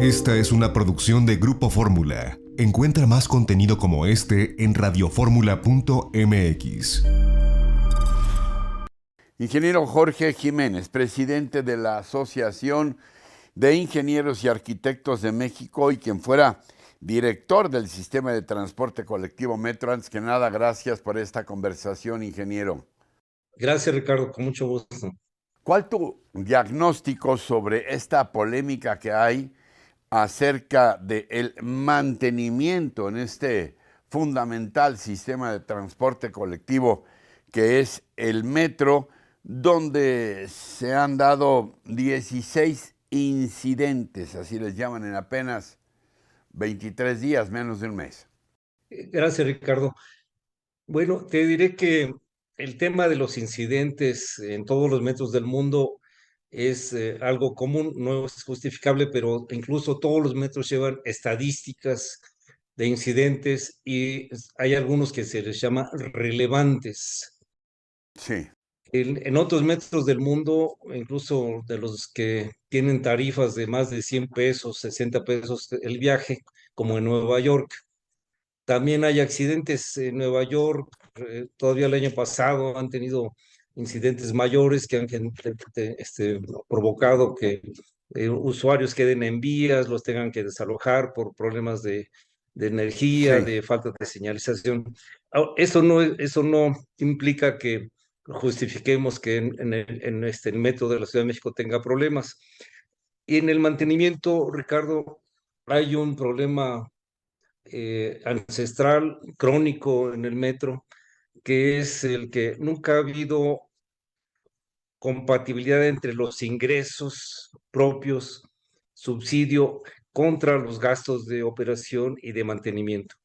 Esta es una producción de Grupo Fórmula. Encuentra más contenido como este en radioformula.mx. Ingeniero Jorge Jiménez, presidente de la Asociación de Ingenieros y Arquitectos de México y quien fuera director del sistema de transporte colectivo Metro. Antes que nada, gracias por esta conversación, ingeniero. Gracias, Ricardo, con mucho gusto. ¿Cuál tu diagnóstico sobre esta polémica que hay acerca del mantenimiento en este fundamental sistema de transporte colectivo que es el metro, donde se han dado 16 incidentes, así les llaman, en apenas 23 días, menos de un mes? Gracias, Ricardo. Bueno, te diré que el tema de los incidentes en todos los metros del mundo es algo común, no es justificable, pero incluso todos los metros llevan estadísticas de incidentes y hay algunos que se les llama relevantes. Sí. En otros metros del mundo, incluso de los que tienen tarifas de más de 100 pesos, 60 pesos el viaje, como en Nueva York. También hay accidentes en Nueva York. Todavía el año pasado han tenido incidentes mayores que han provocado que usuarios queden en vías, los tengan que desalojar por problemas de energía, Sí. de falta de señalización. Eso no implica que justifiquemos que el metro de la Ciudad de México tenga problemas. Y en el mantenimiento, Ricardo, hay un problema ancestral, crónico en el metro, que es el que nunca ha habido compatibilidad entre los ingresos propios, subsidio, contra los gastos de operación y de mantenimiento.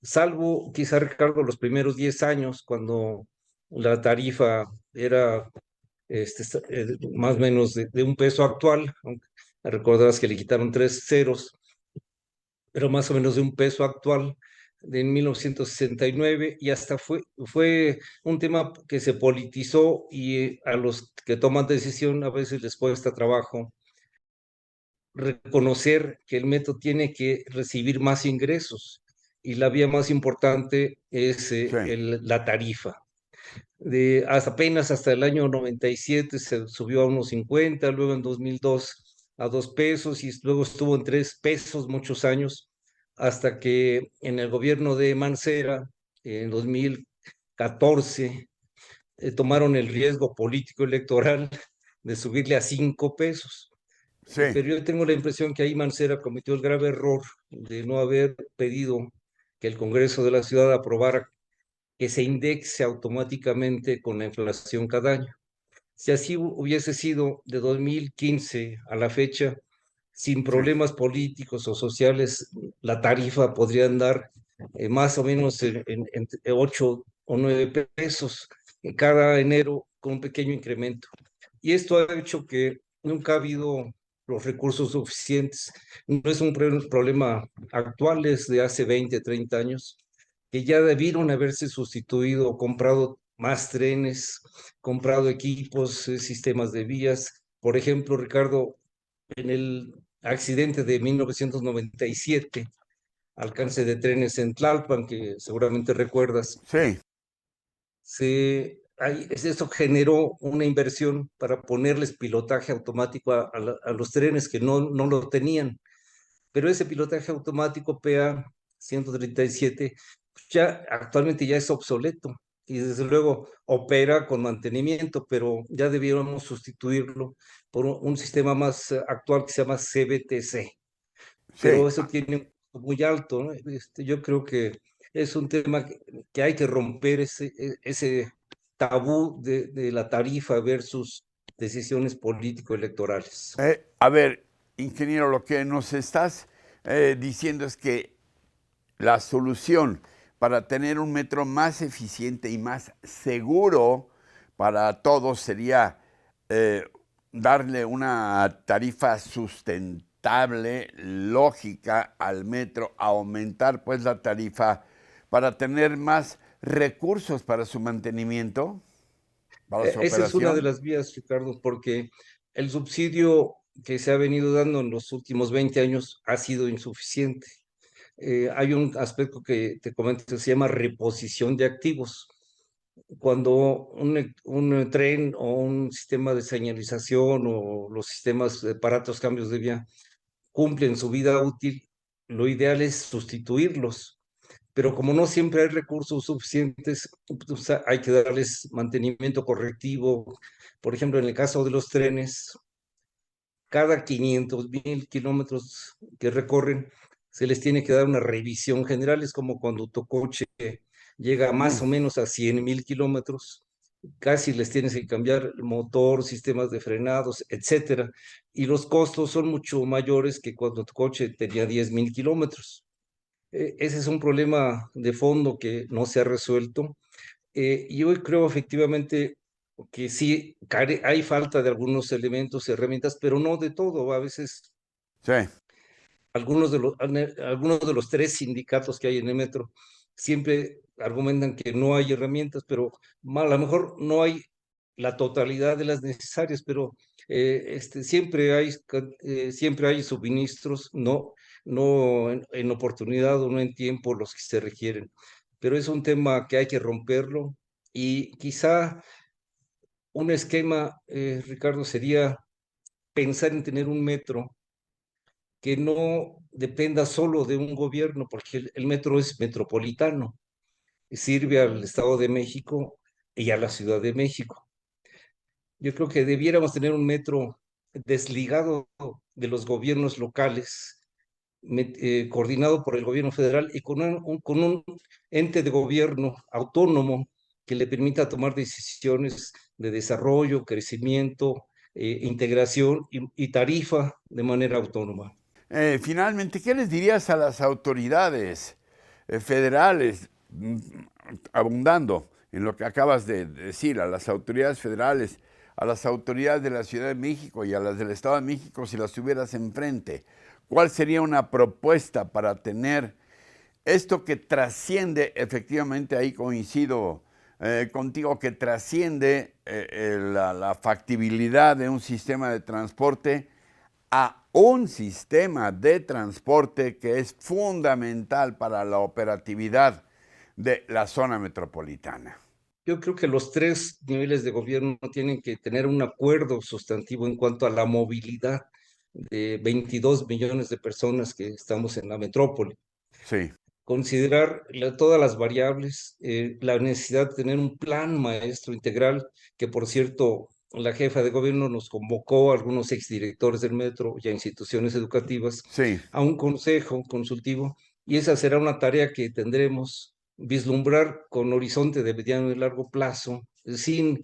Salvo quizá, Ricardo, los primeros 10 años, cuando la tarifa era más o menos de un peso actual, aunque recordarás que le quitaron 3 ceros, pero más o menos de un peso actual de 1969 y hasta fue un tema que se politizó y a los que toman decisión a veces les cuesta trabajo reconocer que el metro tiene que recibir más ingresos y la vía más importante es Sí. la tarifa. Apenas hasta el año 97 se subió a unos 50, luego en 2002 a 2 pesos y luego estuvo en 3 pesos muchos años, hasta que en el gobierno de Mancera, en 2014, tomaron el riesgo político electoral de subirle a 5 pesos. Sí. Pero yo tengo la impresión que ahí Mancera cometió el grave error de no haber pedido que el Congreso de la Ciudad aprobara que se indexe automáticamente con la inflación cada año. Si así hubiese sido de 2015 a la fecha, sin problemas políticos o sociales, la tarifa podría andar más o menos en 8 o 9 pesos cada enero con un pequeño incremento. Y esto ha hecho que nunca ha habido los recursos suficientes. No es un problema actual, es de hace 20, 30 años, que ya debieron haberse sustituido, comprado más trenes, comprado equipos, sistemas de vías. Por ejemplo, Ricardo, en el accidente de 1997, alcance de trenes en Tlalpan, que seguramente recuerdas, Sí. eso generó una inversión para ponerles pilotaje automático a los trenes que no lo tenían. Pero ese pilotaje automático PA 137 ya actualmente ya es obsoleto y desde luego opera con mantenimiento, pero ya debiéramos sustituirlo por un sistema más actual que se llama CBTC. Pero Sí. eso tiene un costo muy alto, ¿no? Yo creo que es un tema que hay que romper ese tabú de la tarifa versus decisiones político-electorales. A ver, ingeniero, lo que nos estás diciendo es que la solución para tener un metro más eficiente y más seguro para todos sería darle una tarifa sustentable, lógica al metro, aumentar pues la tarifa para tener más recursos para su mantenimiento, para su Esa es una de operación. las vías, Ricardo, porque el subsidio que se ha venido dando en los últimos 20 años ha sido insuficiente. Hay un aspecto que te comento que se llama reposición de activos. Cuando un tren o un sistema de señalización o los sistemas para estos cambios de vía cumplen su vida útil, lo ideal es sustituirlos. Pero como no siempre hay recursos suficientes, pues hay que darles mantenimiento correctivo. Por ejemplo, en el caso de los trenes, cada 500,000 kilómetros que recorren, se les tiene que dar una revisión general. Es como cuando tu coche llega más o menos a 100,000 kilómetros, casi les tienes que cambiar el motor, sistemas de frenados, etcétera. Y los costos son mucho mayores que cuando tu coche tenía 10,000 kilómetros. Ese es un problema de fondo que no se ha resuelto. Y hoy creo efectivamente que sí, hay falta de algunos elementos y herramientas, pero no de todo. A veces Sí. algunos de los tres sindicatos que hay en el metro siempre argumentan que no hay herramientas, pero a lo mejor no hay la totalidad de las necesarias, pero siempre hay suministros, no en oportunidad o no en tiempo los que se requieren. Pero es un tema que hay que romperlo y quizá un esquema, Ricardo, sería pensar en tener un metro que no dependa solo de un gobierno, porque el metro es metropolitano, sirve al Estado de México y a la Ciudad de México. Yo creo que debiéramos tener un metro desligado de los gobiernos locales, coordinado por el gobierno federal y con un ente de gobierno autónomo que le permita tomar decisiones de desarrollo, crecimiento, integración y tarifa de manera autónoma. Finalmente, ¿qué les dirías a las autoridades federales, abundando en lo que acabas de decir, a las autoridades federales, a las autoridades de la Ciudad de México y a las del Estado de México si las tuvieras enfrente? ¿Cuál sería una propuesta para tener esto que trasciende, efectivamente ahí coincido contigo, que trasciende la factibilidad de un sistema de transporte a un sistema de transporte que es fundamental para la operatividad de la zona metropolitana? Yo creo que los tres niveles de gobierno tienen que tener un acuerdo sustantivo en cuanto a la movilidad de 22 millones de personas que estamos en la metrópoli. Sí, Considerar todas las variables, la necesidad de tener un plan maestro integral, que por cierto, la jefa de gobierno nos convocó a algunos exdirectores del metro y a instituciones educativas sí, a un consejo consultivo, y esa será una tarea que tendremos vislumbrar con horizonte de mediano y largo plazo, sin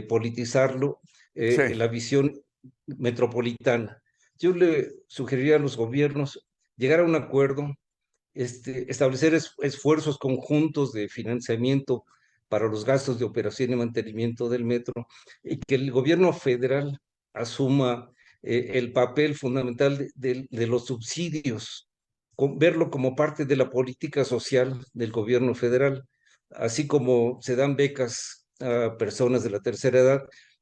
politizarlo, sí. la visión metropolitana. Yo le sugeriría a los gobiernos llegar a un acuerdo, establecer esfuerzos conjuntos de financiamiento para los gastos de operación y mantenimiento del metro, y que el gobierno federal asuma el papel fundamental de los subsidios, verlo como parte de la política social del gobierno federal, así como se dan becas a personas de la tercera edad.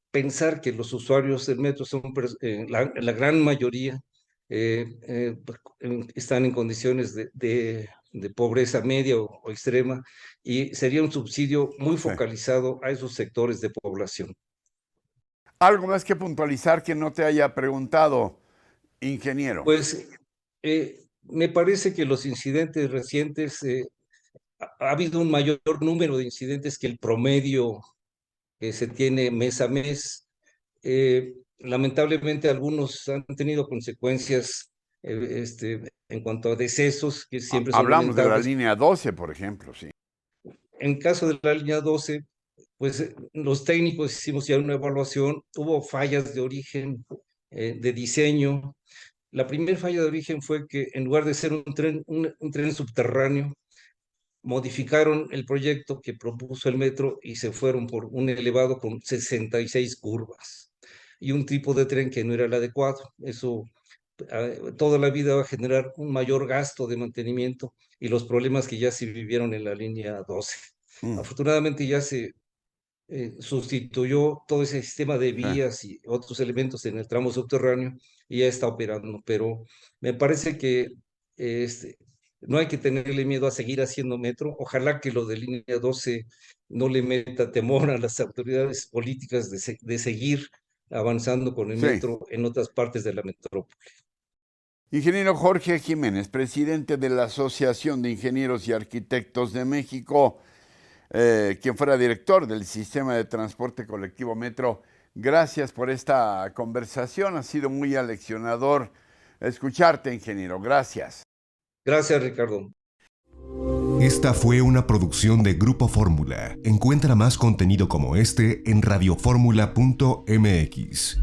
Pensar que los usuarios del metro son la gran mayoría, están en condiciones de pobreza media o extrema, y sería un subsidio muy Sí. focalizado a esos sectores de población. Algo más que puntualizar que no te haya preguntado, ingeniero. Pues me parece que los incidentes recientes, ha habido un mayor número de incidentes que el promedio que se tiene mes a mes. Lamentablemente algunos han tenido consecuencias en cuanto a decesos, que siempre son Hablamos de la lamentables. línea 12, por ejemplo, sí. En caso de la línea 12, pues los técnicos hicimos ya una evaluación, hubo fallas de origen, de diseño. La primera falla de origen fue que en lugar de ser un tren subterráneo, modificaron el proyecto que propuso el metro y se fueron por un elevado con 66 curvas y un tipo de tren que no era el adecuado. Eso toda la vida va a generar un mayor gasto de mantenimiento y los problemas que ya se vivieron en la línea 12. Mm. Afortunadamente ya sustituyó todo ese sistema de vías y otros elementos en el tramo subterráneo y ya está operando. Pero me parece que este, no hay que tenerle miedo a seguir haciendo metro. Ojalá que lo de línea 12 no le meta temor a las autoridades políticas de seguir avanzando con el Sí. metro en otras partes de la metrópoli. Ingeniero Jorge Jiménez, presidente de la Asociación de Ingenieros y Arquitectos de México, quien fuera director del sistema de transporte colectivo Metro. Gracias por esta conversación, ha sido muy aleccionador escucharte, ingeniero. Gracias. Gracias, Ricardo. Esta fue una producción de Grupo Fórmula. Encuentra más contenido como este en radioformula.mx.